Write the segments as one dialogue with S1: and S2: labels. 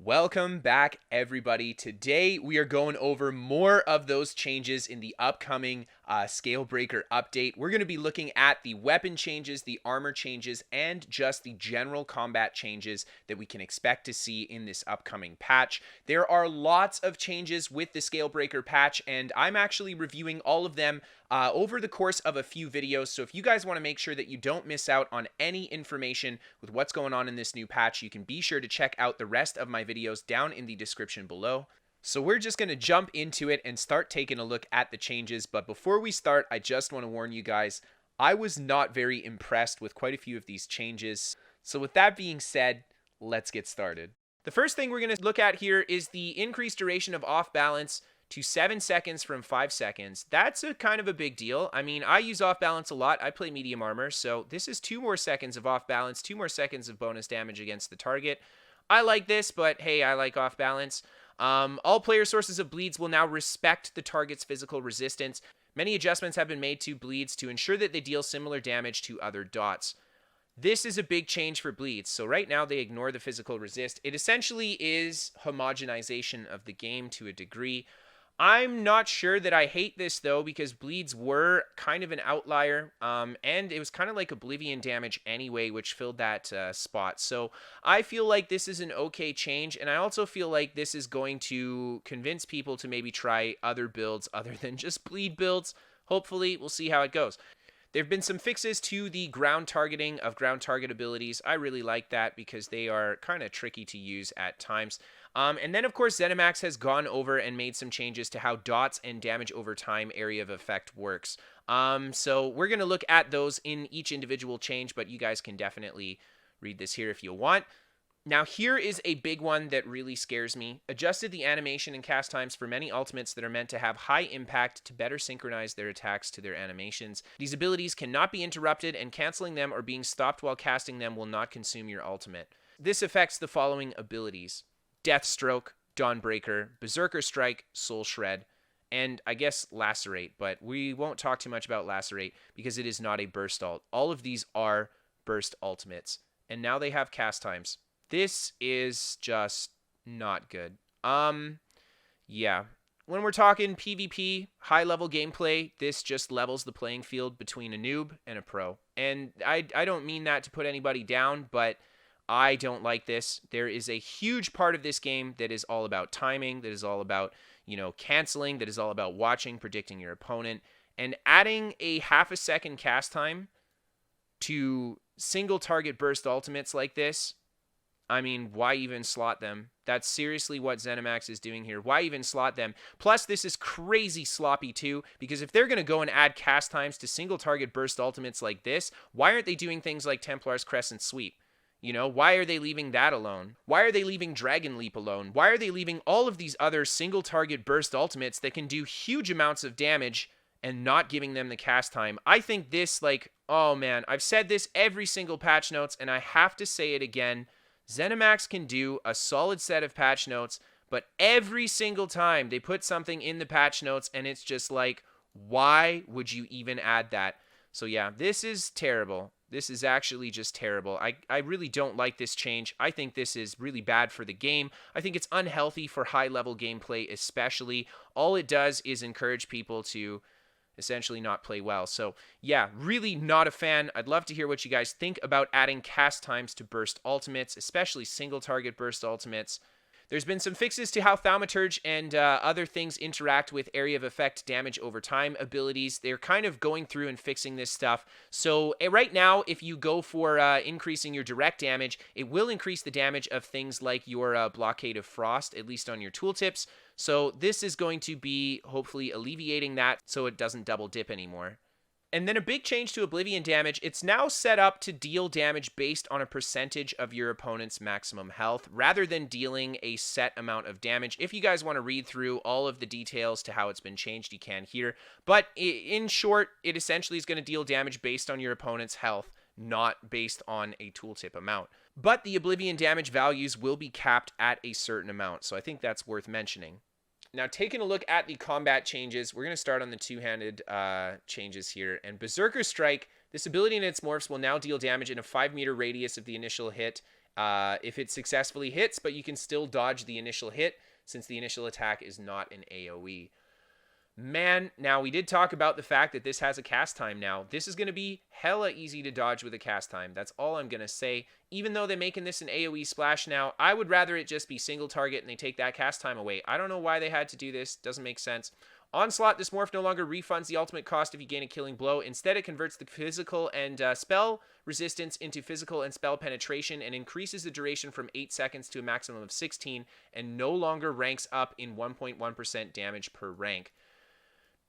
S1: Welcome back, everybody. Today we are going over more of those changes in the upcoming Scalebreaker update. We're going to be looking at the weapon changes, the armor changes, and just the general combat changes that we can expect to see in this upcoming patch. There are lots of changes with the Scalebreaker patch, and I'm actually reviewing all of them over the course of a few videos. So if you guys want to make sure that you don't miss out on any information with what's going on in this new patch, you can be sure to check out the rest of my videos down in the description below. So we're just going to jump into it and start taking a look at the changes. But before we start, I just want to warn you guys, I was not very impressed with quite a few of these changes. So with that being said, let's get started. The first thing we're going to look at here is the increased duration of off balance to 7 seconds from 5 seconds. That's a kind of a big deal. I mean, I use off balance a lot. I play medium armor, so this is 2 more seconds of off balance, 2 more seconds of bonus damage against the target. I like this, but hey, I like off balance. All player sources of bleeds will now respect the target's physical resistance. Many adjustments have been made to bleeds to ensure that they deal similar damage to other dots. This is a big change for bleeds. So right now they ignore the physical resist. It essentially is homogenization of the game to a degree. I'm not sure that I hate this though, because bleeds were kind of an outlier, and it was kind of like Oblivion damage anyway, which filled that spot. So I feel like this is an okay change, and I also feel like this is going to convince people to maybe try other builds other than just bleed builds. Hopefully, we'll see how it goes. There have been some fixes to the ground targeting of ground target abilities. I really like that because they are kind of tricky to use at times. And then, of course, ZeniMax has gone over and made some changes to how dots and damage over time area of effect works. So we're going to look at those in each individual change, but you guys can definitely read this here if you want. Now, here is a big one that really scares me. Adjusted the animation and cast times for many ultimates that are meant to have high impact to better synchronize their attacks to their animations. These abilities cannot be interrupted, and canceling them or being stopped while casting them will not consume your ultimate. This affects the following abilities: Deathstroke, Dawnbreaker, Berserker Strike, Soul Shred, and I guess Lacerate, but we won't talk too much about Lacerate because it is not a burst ult. All of these are burst ultimates, and now they have cast times. This is just not good. Yeah. When we're talking PvP, high-level gameplay, this just levels the playing field between a noob and a pro. And I don't mean that to put anybody down, but I don't like this. There is a huge part of this game that is all about timing, that is all about, canceling, that is all about watching, predicting your opponent, and adding a half a second cast time to single target burst ultimates like this. I mean, why even slot them? That's seriously what ZeniMax is doing here. Why even slot them? Plus, this is crazy sloppy too, because if they're going to go and add cast times to single target burst ultimates like this, why aren't they doing things like Templar's Crescent Sweep? Why are they leaving that alone? Why are they leaving Dragon Leap alone? Why are they leaving all of these other single target burst ultimates that can do huge amounts of damage and not giving them the cast time? I think this, oh man, I've said this every single patch notes, and I have to say it again. ZeniMax can do a solid set of patch notes, but every single time they put something in the patch notes and it's just like, why would you even add that? So yeah, this is terrible. This is actually just terrible. I really don't like this change. I think this is really bad for the game. I think it's unhealthy for high-level gameplay especially. All it does is encourage people to essentially not play well. So yeah, really not a fan. I'd love to hear what you guys think about adding cast times to burst ultimates, especially single target burst ultimates. There's been some fixes to how Thaumaturge and other things interact with area of effect damage over time abilities. They're kind of going through and fixing this stuff. So right now, if you go for increasing your direct damage, it will increase the damage of things like your Blockade of Frost, at least on your tooltips. So this is going to be hopefully alleviating that so it doesn't double dip anymore. And then a big change to Oblivion damage. It's now set up to deal damage based on a percentage of your opponent's maximum health, rather than dealing a set amount of damage. If you guys want to read through all of the details to how it's been changed, you can here. But in short, it essentially is going to deal damage based on your opponent's health, not based on a tooltip amount. But the Oblivion damage values will be capped at a certain amount, so I think that's worth mentioning. Now, taking a look at the combat changes, we're going to start on the two-handed changes here. And Berserker Strike, this ability and its morphs will now deal damage in a 5-meter radius of the initial hit if it successfully hits, but you can still dodge the initial hit since the initial attack is not an AoE. Man, now we did talk about the fact that this has a cast time now. This is going to be hella easy to dodge with a cast time. That's all I'm going to say. Even though they're making this an AoE splash now, I would rather it just be single target and they take that cast time away. I don't know why they had to do this. Doesn't make sense. Onslaught, this morph no longer refunds the ultimate cost if you gain a killing blow. Instead, it converts the physical and spell resistance into physical and spell penetration and increases the duration from 8 seconds to a maximum of 16 and no longer ranks up in 1.1% damage per rank.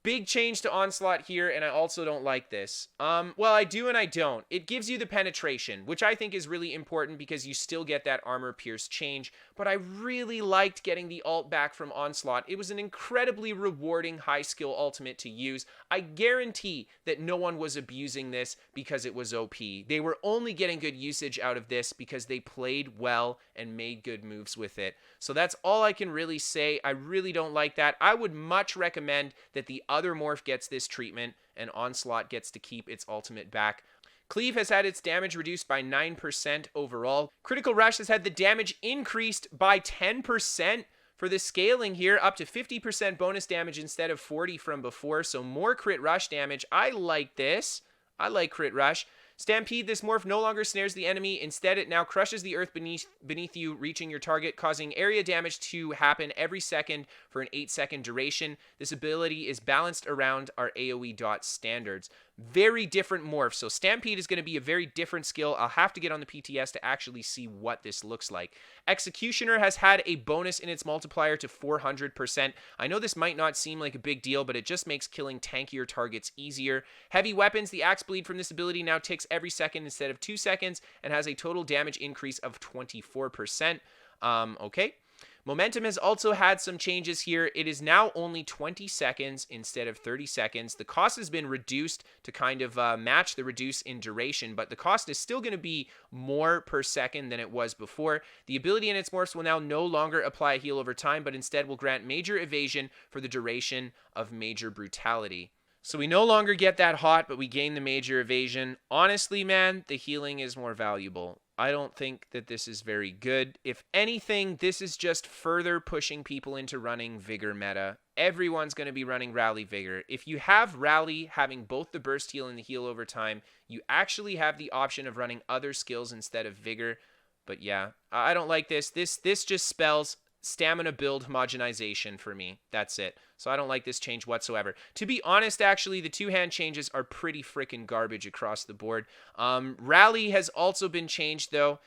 S1: Big change to Onslaught here, and I also don't like this. Well, I do and I don't. It gives you the penetration, which I think is really important because you still get that armor pierce change, but I really liked getting the ult back from Onslaught. It was an incredibly rewarding high skill ultimate to use. I guarantee that no one was abusing this because it was OP. They were only getting good usage out of this because they played well and made good moves with it. So that's all I can really say. I really don't like that. I would much recommend that the other morph gets this treatment and Onslaught gets to keep its ultimate back. Cleave has had its damage reduced by 9% overall. Critical Rush has had the damage increased by 10% for the scaling here, up to 50% bonus damage instead of 40 from before, so more crit rush damage. I like this. I like crit rush. Stampede, this morph no longer snares the enemy. Instead, it now crushes the earth beneath you, reaching your target, causing area damage to happen every second for an 8-second duration. This ability is balanced around our AoE dot standards. Very different morph. So Stampede is going to be a very different skill. I'll have to get on the PTS to actually see what this looks like. Executioner has had a bonus in its multiplier to 400%. I know this might not seem like a big deal, but it just makes killing tankier targets easier. Heavy weapons, the axe bleed from this ability now ticks every second instead of 2 seconds and has a total damage increase of 24%. Okay. Momentum has also had some changes here. It is now only 20 seconds instead of 30 seconds. The cost has been reduced to kind of match the reduce in duration, but the cost is still going to be more per second than it was before. The ability in its morphs will now no longer apply a heal over time, but instead will grant major evasion for the duration of major brutality. So we no longer get that hot, but we gain the major evasion. Honestly, man, the healing is more valuable. I don't think that this is very good. If anything, this is just further pushing people into running Vigor meta. Everyone's going to be running Rally Vigor. If you have Rally having both the burst heal and the heal over time, you actually have the option of running other skills instead of Vigor. But yeah, I don't like this. This just spells stamina build homogenization for me. That's it. So I don't like this change whatsoever. To be honest, actually, the two-hand changes are pretty freaking garbage across the board. Rally has also been changed, though.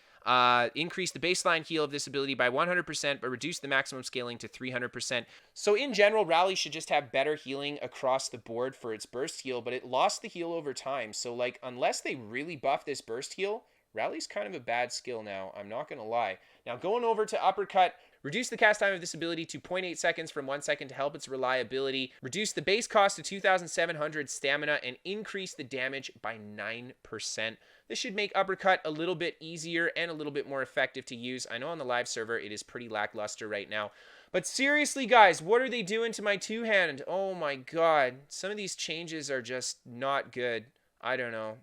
S1: Increase the baseline heal of this ability by 100%, but reduce the maximum scaling to 300%. So in general, Rally should just have better healing across the board for its burst heal, but it lost the heal over time. So, like, unless they really buff this burst heal, Rally's kind of a bad skill now. I'm not going to lie. Now, going over to Uppercut, reduce the cast time of this ability to 0.8 seconds from 1 second to help its reliability. Reduce the base cost to 2,700 stamina and increase the damage by 9%. This should make Uppercut a little bit easier and a little bit more effective to use. I know on the live server it is pretty lackluster right now. But seriously, guys, what are they doing to my two-hand? Oh my god. Some of these changes are just not good. I don't know.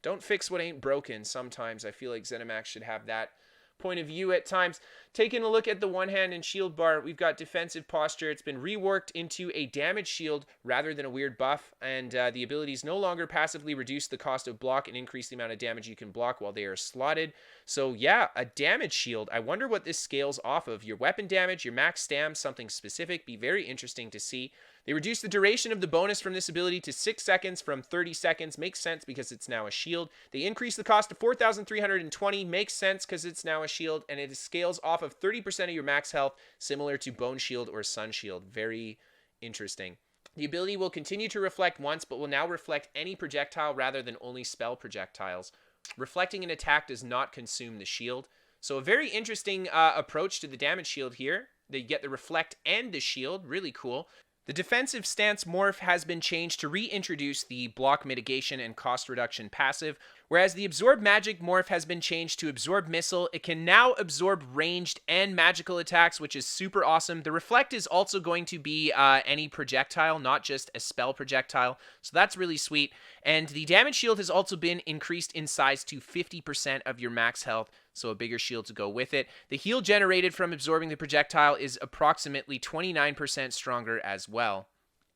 S1: Don't fix what ain't broken sometimes. I feel like ZeniMax should have that point of view at times. Taking a look at the one hand and shield bar, we've got defensive posture. It's been reworked into a damage shield rather than a weird buff, and the abilities no longer passively reduce the cost of block and increase the amount of damage you can block while they are slotted. So yeah, a damage shield. I wonder what this scales off of. Your weapon damage, your max stam, something specific. Be very interesting to see. They reduce the duration of the bonus from this ability to 6 seconds from 30 seconds. Makes sense because it's now a shield. They increase the cost to 4,320. Makes sense because it's now a shield. And it scales off of 30% of your max health, similar to Bone Shield or Sun Shield. Very interesting. The ability will continue to reflect once, but will now reflect any projectile rather than only spell projectiles. Reflecting an attack does not consume the shield. So a very interesting approach to the damage shield here. They get the reflect and the shield. Really cool. The defensive stance morph has been changed to reintroduce the block mitigation and cost reduction passive, whereas the absorb magic morph has been changed to absorb missile. It can now absorb ranged and magical attacks, which is super awesome. The reflect is also going to be any projectile, not just a spell projectile, so that's really sweet. And the damage shield has also been increased in size to 50% of your max health, so a bigger shield to go with it. The heal generated from absorbing the projectile is approximately 29% stronger as well.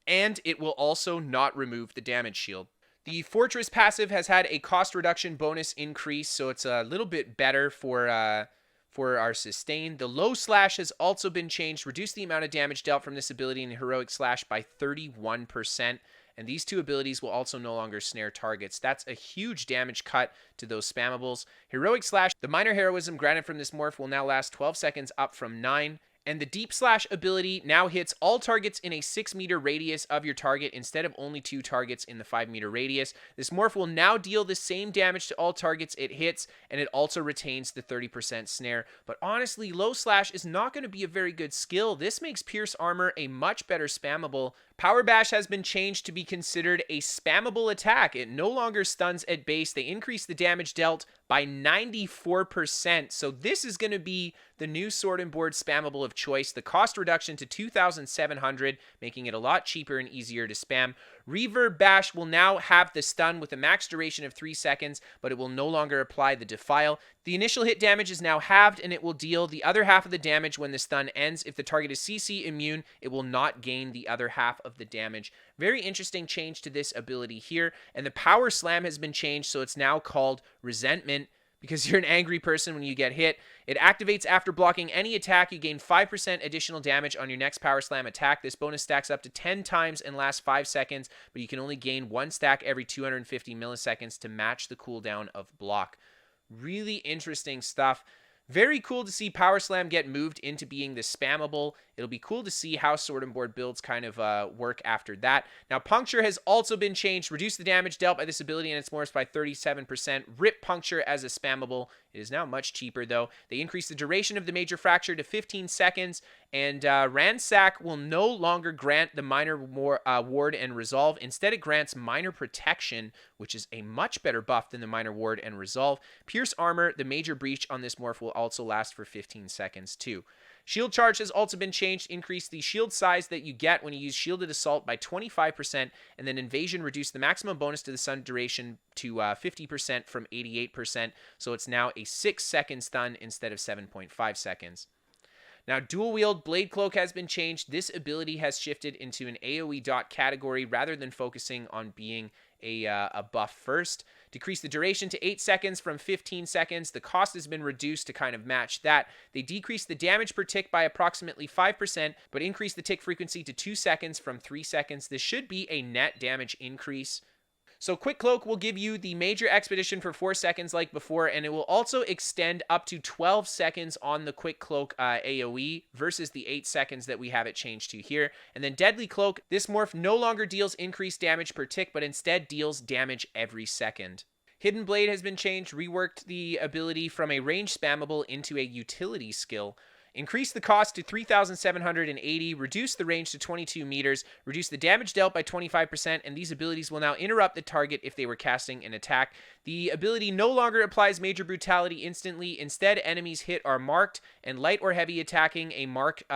S1: And it will also not remove the damage shield. The Fortress passive has had a cost reduction bonus increase, so it's a little bit better for our sustain. The low slash has also been changed, reduce the amount of damage dealt from this ability in the heroic slash by 31%. And these two abilities will also no longer snare targets. That's a huge damage cut to those spammables. Heroic slash, the minor heroism granted from this morph will now last 12 seconds up from 9. And the Deep Slash ability now hits all targets in a 6-meter radius of your target instead of only 2 targets in the 5-meter radius. This morph will now deal the same damage to all targets it hits, and it also retains the 30% snare. But honestly, Low Slash is not going to be a very good skill. This makes Pierce Armor a much better spammable. Power Bash has been changed to be considered a spammable attack. It no longer stuns at base. They increase the damage dealt by 94%. So this is going to be the new Sword and Board spammable of choice. The cost reduction to 2,700, making it a lot cheaper and easier to spam. Reverb Bash will now have the stun with a max duration of 3 seconds, but it will no longer apply the Defile. The initial hit damage is now halved, and it will deal the other half of the damage when the stun ends. If the target is CC immune, it will not gain the other half of the damage. Very interesting change to this ability here. And the Power Slam has been changed, so it's now called Resentment, because you're an angry person when you get hit. It activates after blocking any attack. You gain 5% additional damage on your next Power Slam attack. This bonus stacks up to 10 times and lasts 5 seconds, but you can only gain 1 stack every 250 milliseconds to match the cooldown of block. Really interesting stuff. Very cool to see Power Slam get moved into being the spammable. It'll be cool to see how Sword and Board builds kind of work after that. Now, Puncture has also been changed. Reduce the damage dealt by this ability and its morphs by 37%. Rip Puncture as a spammable. It is now much cheaper, though. They increase the duration of the Major Fracture to 15 seconds. And Ransack will no longer grant the Minor Ward and Resolve. Instead, it grants Minor Protection, which is a much better buff than the Minor Ward and Resolve. Pierce Armor, the Major Breach on this morph will also last for 15 seconds, too. Shield Charge has also been changed, increase the shield size that you get when you use Shielded Assault by 25%, and then Invasion reduced the maximum bonus to the stun duration to 50% from 88%, so it's now a 6-second stun instead of 7.5 seconds. Now, Dual Wield Blade Cloak has been changed. This ability has shifted into an AoE dot category rather than focusing on being a buff first. Decrease the duration to 8 seconds from 15 seconds. The cost has been reduced to kind of match that. They decrease the damage per tick by approximately 5%, but increase the tick frequency to 2 seconds from 3 seconds. This should be a net damage increase. So Quick Cloak will give you the Major Expedition for 4 seconds like before, and it will also extend up to 12 seconds on the Quick Cloak AoE versus the 8 seconds that we have it changed to here. And then Deadly Cloak, this morph no longer deals increased damage per tick, but instead deals damage every second. Hidden Blade has been changed, reworked the ability from a range spammable into a utility skill. Increase the cost to 3,780, reduce the range to 22 meters, reduce the damage dealt by 25%, and these abilities will now interrupt the target if they were casting an attack. The ability no longer applies Major Brutality instantly. Instead, enemies hit are marked, and light or heavy attacking a marked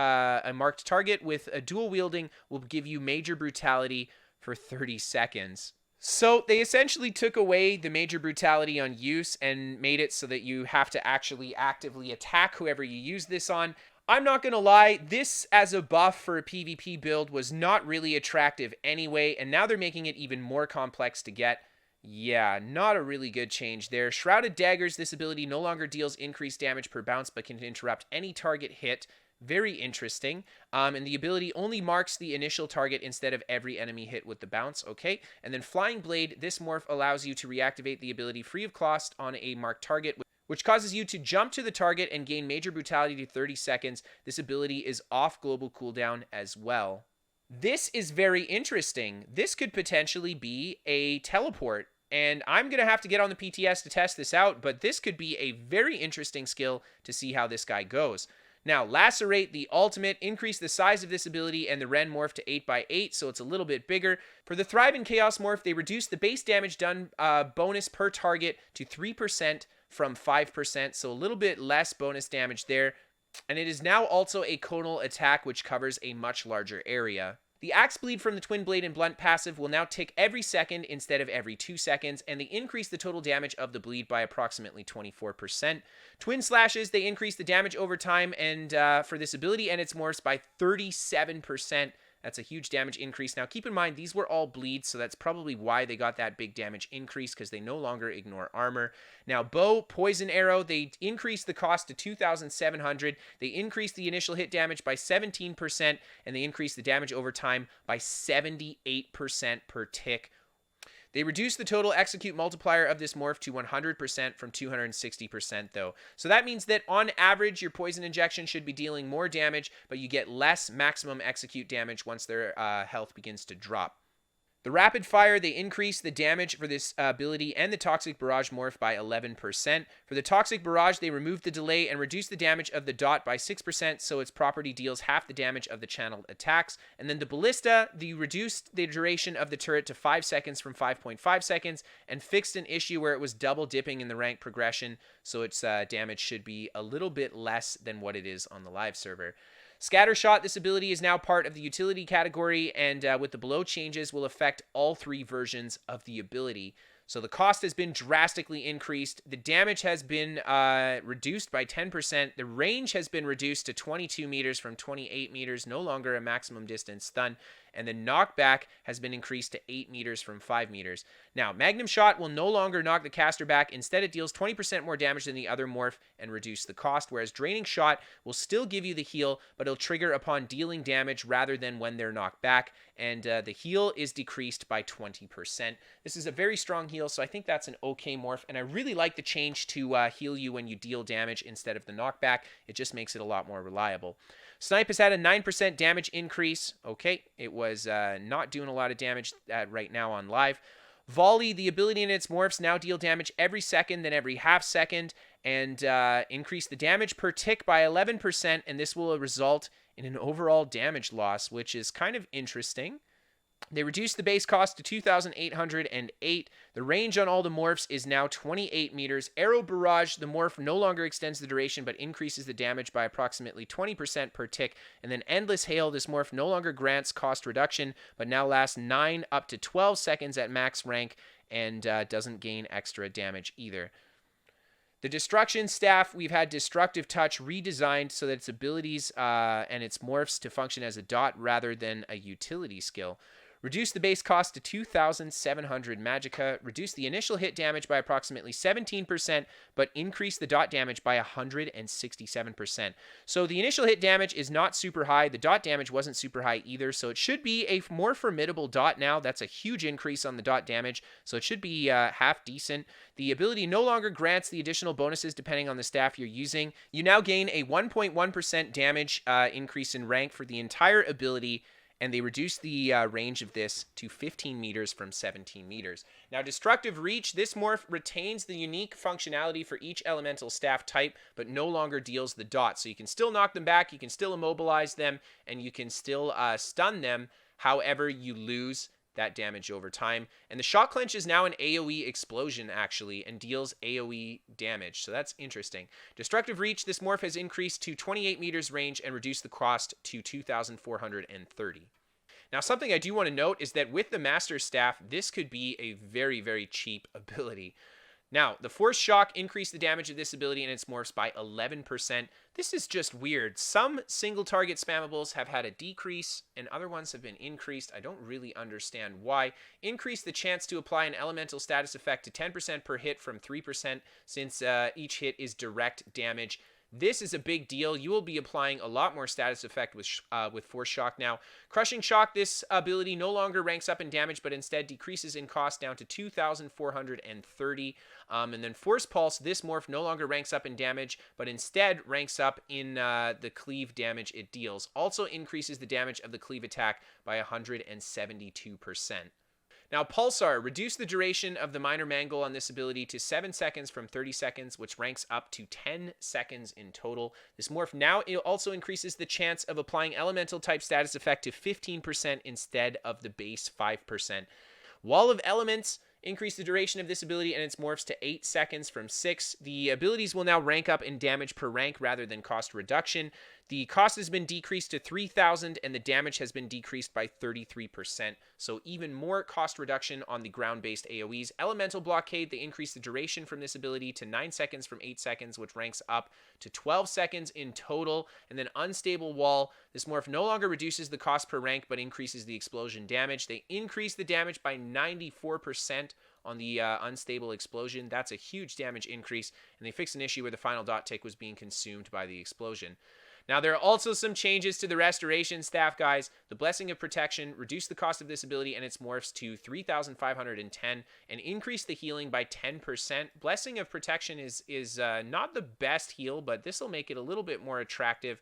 S1: target with a dual wielding will give you Major Brutality for 30 seconds. So they essentially took away the Major Brutality on use and made it so that you have to actually actively attack whoever you use this on. I'm not going to lie, this as a buff for a PvP build was not really attractive anyway, and now they're making it even more complex to get. Yeah, not a really good change there. Shrouded Daggers, this ability no longer deals increased damage per bounce, but can interrupt any target hit. Very interesting. And the ability only marks the initial target instead of every enemy hit with the bounce. Okay. And then Flying Blade, this morph allows you to reactivate the ability free of cost on a marked target, which causes you to jump to the target and gain Major Brutality to 30 seconds. This ability is off global cooldown as well. This is very interesting. This could potentially be a teleport. And I'm going to have to get on the PTS to test this out, but this could be a very interesting skill to see how this guy goes. Now, Lacerate, the ultimate, increase the size of this ability and the Ren morph to 8x8, so it's a little bit bigger. For the Thrive in Chaos morph, they reduced the base damage done bonus per target to 3% from 5%, so a little bit less bonus damage there. And it is now also a conal attack, which covers a much larger area. The axe bleed from the twin blade and blunt passive will now tick every second instead of every 2 seconds, and they increase the total damage of the bleed by approximately 24%. Twin slashes, they increase the damage over time and for this ability and its morphs by 37%. That's a huge damage increase. Now, keep in mind, these were all bleeds, so that's probably why they got that big damage increase, because they no longer ignore armor. Now, bow, poison arrow, they increase the cost to 2,700. They increase the initial hit damage by 17%, and they increase the damage over time by 78% per tick. They reduce the total execute multiplier of this morph to 100% from 260% though. So that means that on average, your poison injection should be dealing more damage, but you get less maximum execute damage once their health begins to drop. The rapid fire, they increase the damage for this ability and the toxic barrage morph by 11%. For the toxic barrage, they remove the delay and reduce the damage of the dot by 6%, so its property deals half the damage of the channeled attacks. And then the ballista, they reduced the duration of the turret to 5 seconds from 5.5 seconds and fixed an issue where it was double dipping in the rank progression, so its damage should be a little bit less than what it is on the live server. Scattershot, this ability is now part of the utility category, and with the below changes will affect all 3 versions of the ability. So the cost has been drastically increased. The damage has been reduced by 10%. The range has been reduced to 22 meters from 28 meters, no longer a maximum distance stun. And the knockback has been increased to 8 meters from 5 meters. Now, Magnum Shot will no longer knock the caster back. Instead, it deals 20% more damage than the other morph and reduce the cost, whereas Draining Shot will still give you the heal, but it'll trigger upon dealing damage rather than when they're knocked back, and the heal is decreased by 20%. This is a very strong heal, so I think that's an okay morph, and I really like the change to heal you when you deal damage instead of the knockback. It just makes it a lot more reliable. Snipe has had a 9% damage increase. Okay, it was not doing a lot of damage right now on live. Volley, the ability in its morphs now deal damage every second, then every half second, and increase the damage per tick by 11%, and this will result in an overall damage loss, which is kind of interesting. They reduced the base cost to 2,808. The range on all the morphs is now 28 meters. Arrow Barrage, the morph no longer extends the duration but increases the damage by approximately 20% per tick. And then Endless Hail, this morph no longer grants cost reduction but now lasts 9 up to 12 seconds at max rank and doesn't gain extra damage either. The Destruction Staff, we've had Destructive Touch redesigned so that its abilities and its morphs to function as a dot rather than a utility skill. Reduce the base cost to 2,700 magicka. Reduce the initial hit damage by approximately 17%, but increase the dot damage by 167%. So the initial hit damage is not super high. The dot damage wasn't super high either, so it should be a more formidable dot now. That's a huge increase on the dot damage, so it should be half decent. The ability no longer grants the additional bonuses depending on the staff you're using. You now gain a 1.1% damage increase in rank for the entire ability, and they reduce the range of this to 15 meters from 17 meters. Now, Destructive Reach, this morph retains the unique functionality for each elemental staff type, but no longer deals the dot. So you can still knock them back, you can still immobilize them, and you can still stun them. However, you lose that damage over time. And the Shock Clench is now an AoE explosion, actually, and deals AoE damage. So that's interesting. Destructive Reach, this morph has increased to 28 meters range and reduced the cost to 2,430. Now, something I do want to note is that with the Master Staff, this could be a very, very cheap ability. Now, the Force Shock increased the damage of this ability and its morphs by 11%. This is just weird. Some single target spammables have had a decrease and other ones have been increased. I don't really understand why. Increase the chance to apply an elemental status effect to 10% per hit from 3% since each hit is direct damage. This is a big deal. You will be applying a lot more status effect with Force Shock now. Crushing Shock, this ability no longer ranks up in damage, but instead decreases in cost down to 2,430. And then Force Pulse, this morph no longer ranks up in damage, but instead ranks up in the cleave damage it deals. Also increases the damage of the cleave attack by 172%. Now, Pulsar, reduce the duration of the Minor Mangle on this ability to 7 seconds from 30 seconds, which ranks up to 10 seconds in total. This morph now also increases the chance of applying Elemental type status effect to 15% instead of the base 5%. Wall of Elements, increase the duration of this ability and its morphs to 8 seconds from 6. The abilities will now rank up in damage per rank rather than cost reduction. The cost has been decreased to 3,000 and the damage has been decreased by 33%. So even more cost reduction on the ground-based AoEs. Elemental Blockade, they increased the duration from this ability to 9 seconds from 8 seconds, which ranks up to 12 seconds in total. And then Unstable Wall, this morph no longer reduces the cost per rank, but increases the explosion damage. They increase the damage by 94% on the Unstable Explosion. That's a huge damage increase, and they fixed an issue where the final dot tick was being consumed by the explosion. Now, there are also some changes to the restoration staff, guys. The Blessing of Protection reduced the cost of this ability and its morphs to 3,510 and increased the healing by 10%. Blessing of Protection is not the best heal, but this will make it a little bit more attractive.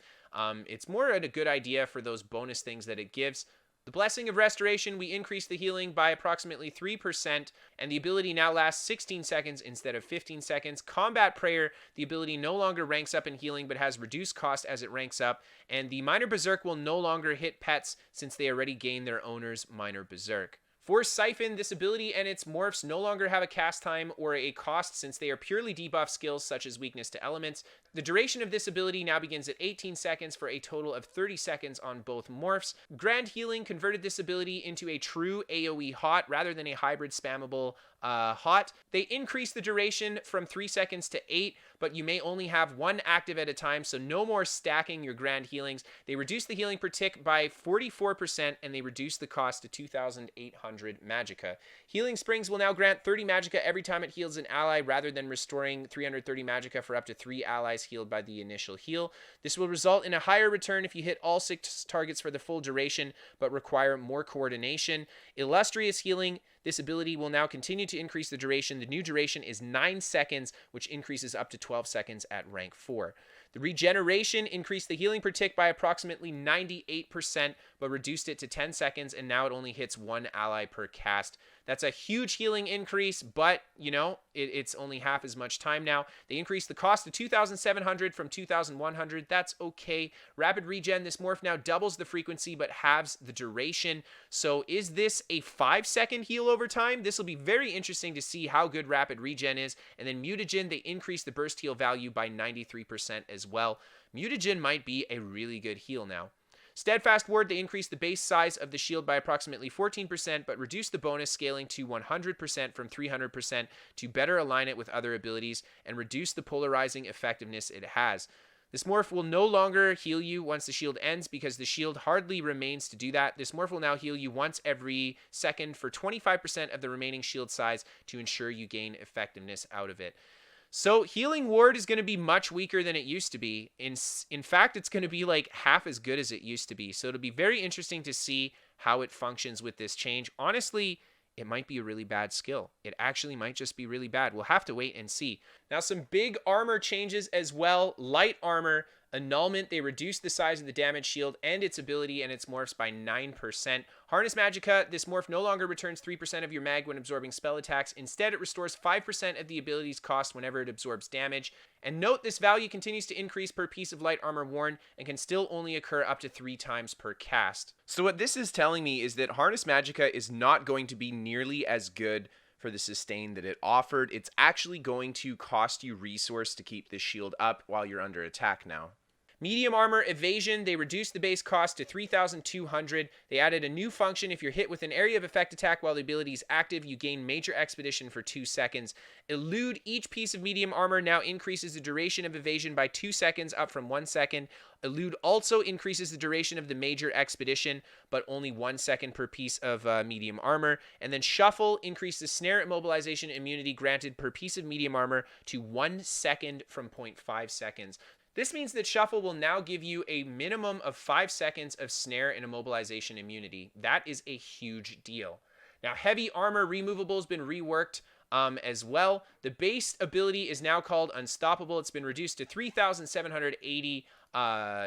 S1: It's more a good idea for those bonus things that it gives. The Blessing of Restoration, we increased the healing by approximately 3%, and the ability now lasts 16 seconds instead of 15 seconds. Combat Prayer, the ability no longer ranks up in healing, but has reduced cost as it ranks up, and the Minor Berserk will no longer hit pets since they already gain their owner's Minor Berserk. For Siphon, this ability and its morphs no longer have a cast time or a cost since they are purely debuff skills such as weakness to elements. The duration of this ability now begins at 18 seconds for a total of 30 seconds on both morphs. Grand Healing converted this ability into a true AoE hot rather than a hybrid spammable hot. They increased the duration from 3 seconds to 8, but you may only have one active at a time, so no more stacking your Grand Healings. They reduced the healing per tick by 44%, and they reduced the cost to 2,800 magicka. Healing Springs will now grant 30 magicka every time it heals an ally, rather than restoring 330 magicka for up to 3 allies healed by the initial heal. This will result in a higher return if you hit all 6 targets for the full duration, but require more coordination. Illustrious Healing, this ability will now continue to increase the duration. The new duration is 9 seconds, which increases up to 12 seconds at rank 4. The Regeneration increased the healing per tick by approximately 98%, but reduced it to 10 seconds, and now it only hits 1 ally per cast. That's a huge healing increase, but, you know, it's only half as much time now. They increased the cost to 2,700 from 2,100. That's okay. Rapid Regen, this morph now doubles the frequency, but halves the duration. So is this a 5-second heal over time? This will be very interesting to see how good Rapid Regen is. And then Mutagen, they increased the burst heal value by 93% as well. Mutagen might be a really good heal now. Steadfast Ward, they increased the base size of the shield by approximately 14%, but reduced the bonus scaling to 100% from 300% to better align it with other abilities and reduce the polarizing effectiveness it has. This morph will no longer heal you once the shield ends because the shield hardly remains to do that. This morph will now heal you once every second for 25% of the remaining shield size to ensure you gain effectiveness out of it. So Healing Ward is going to be much weaker than it used to be. In fact, it's going to be like half as good as it used to be. So it'll be very interesting to see how it functions with this change. Honestly, it might be a really bad skill. It actually might just be really bad. We'll have to wait and see. Now, some big armor changes as well. Light Armor, Annulment, they reduced the size of the damage shield and its ability and its morphs by 9%. Harness Magicka, this morph no longer returns 3% of your mag when absorbing spell attacks. Instead, it restores 5% of the ability's cost whenever it absorbs damage. And note, this value continues to increase per piece of light armor worn and can still only occur up to 3 times per cast. So what this is telling me is that Harness Magicka is not going to be nearly as good for the sustain that it offered. It's actually going to cost you resource to keep this shield up while you're under attack now. Medium Armor Evasion, they reduced the base cost to 3,200. They added a new function. If you're hit with an area of effect attack while the ability is active, you gain Major Expedition for 2 seconds. Elude, each piece of medium armor now increases the duration of evasion by 2 seconds, up from 1 second. Elude also increases the duration of the Major Expedition, but only 1 second per piece of medium armor. And then Shuffle increases snare immobilization immunity granted per piece of medium armor to 1 second from 0.5 seconds. This means that Shuffle will now give you a minimum of 5 seconds of snare and immobilization immunity. That is a huge deal. Now, Heavy Armor Removable has been reworked as well. The base ability is now called Unstoppable. It's been reduced to 3,780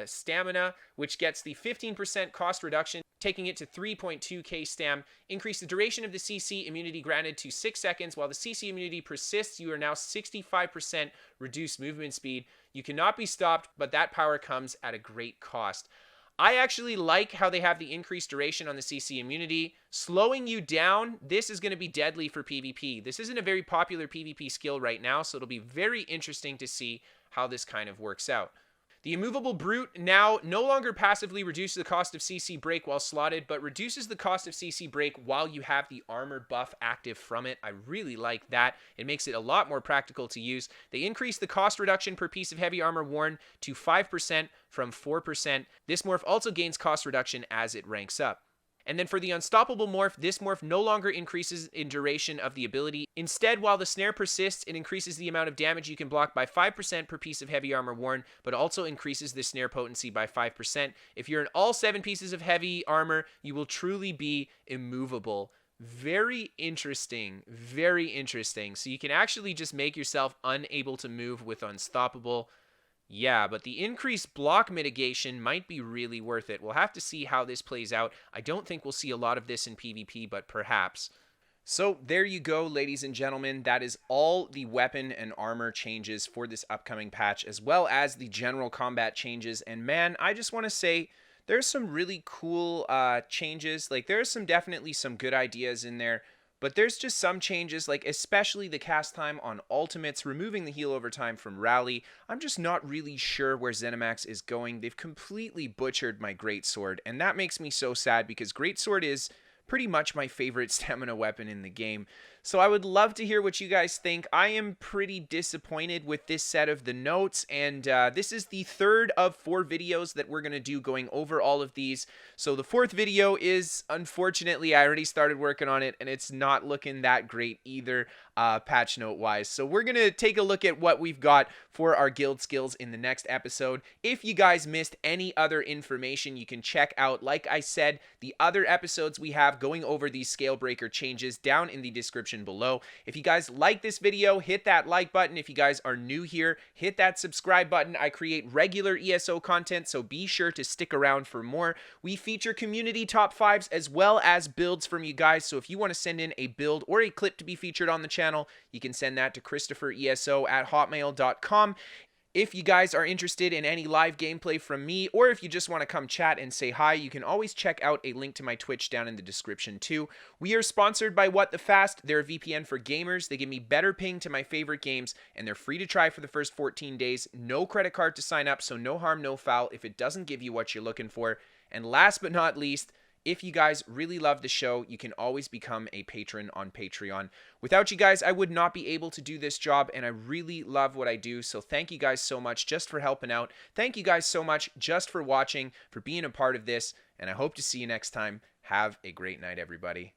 S1: stamina, which gets the 15% cost reduction, taking it to 3.2k stam. Increase the duration of the CC immunity granted to 6 seconds. While the CC immunity persists, you are now 65% reduced movement speed. You cannot be stopped, but that power comes at a great cost. I actually like how they have the increased duration on the CC immunity. Slowing you down, this is going to be deadly for PvP. This isn't a very popular PvP skill right now, so it'll be very interesting to see how this kind of works out. The immovable brute now no longer passively reduces the cost of CC break while slotted, but reduces the cost of CC break while you have the armor buff active from it. I really like that. It makes it a lot more practical to use. They increase the cost reduction per piece of heavy armor worn to 5% from 4%. This morph also gains cost reduction as it ranks up. And then for the unstoppable morph, this morph no longer increases in duration of the ability. Instead, while the snare persists, it increases the amount of damage you can block by 5% per piece of heavy armor worn, but also increases the snare potency by 5%. If you're in all 7 pieces of heavy armor, you will truly be immovable. Very interesting, very interesting. So you can actually just make yourself unable to move with unstoppable. Yeah, but the increased block mitigation might be really worth it. We'll have to see how this plays out. I don't think we'll see a lot of this in PvP, but perhaps. So there you go, ladies and gentlemen. That is all the weapon and armor changes for this upcoming patch, as well as the general combat changes. And man, I just want to say there's some really cool changes. Like, there's definitely some good ideas in there. But there's just some changes, like especially the cast time on ultimates, removing the heal over time from Rally. I'm just not really sure where ZeniMax is going. They've completely butchered my Greatsword, and that makes me so sad because Greatsword is pretty much my favorite stamina weapon in the game. So I would love to hear what you guys think. I am pretty disappointed with this set of the notes, and this is the third of 4 videos that we're going to do going over all of these. So the 4th video is, unfortunately, I already started working on it, and it's not looking that great either, patch note wise. So we're going to take a look at what we've got for our guild skills in the next episode. If you guys missed any other information, you can check out, like I said, the other episodes we have going over these Scalebreaker changes down in the description below. If you guys like this video, hit that like button. If you guys are new here, hit that subscribe button. I create regular ESO content, so be sure to stick around for more. We feature community top 5s as well as builds from you guys, so if you want to send in a build or a clip to be featured on the channel, you can send that to KristoferESO@hotmail.com. If you guys are interested in any live gameplay from me, or if you just want to come chat and say hi, you can always check out a link to my Twitch down in the description too. We are sponsored by What the Fast. They're a VPN for gamers. They give me better ping to my favorite games, and they're free to try for the first 14 days. No credit card to sign up, so no harm, no foul if it doesn't give you what you're looking for. And last but not least, if you guys really love the show, you can always become a patron on Patreon. Without you guys, I would not be able to do this job, and I really love what I do, so thank you guys so much just for helping out. Thank you guys so much just for watching, for being a part of this, and I hope to see you next time. Have a great night, everybody.